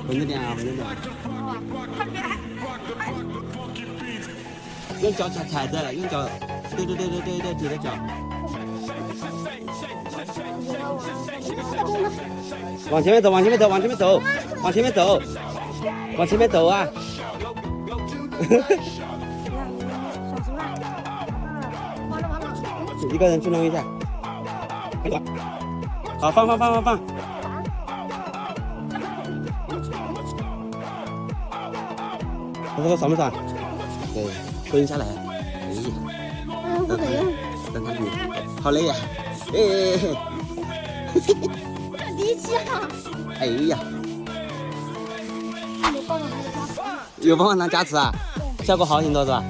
稳着点啊，稳着点。用脚踩着，用脚，对，提着脚。往前面走，往前面走，往前面走，往前面走，往前面走啊！一个人去弄一下。好，放。他说爽不爽？对，蹲下来。哎呀，不可以。等他好累呀！哎，很低气啊！哎呀，有棒棒糖加持。有棒棒糖加持啊，效果好挺多是吧？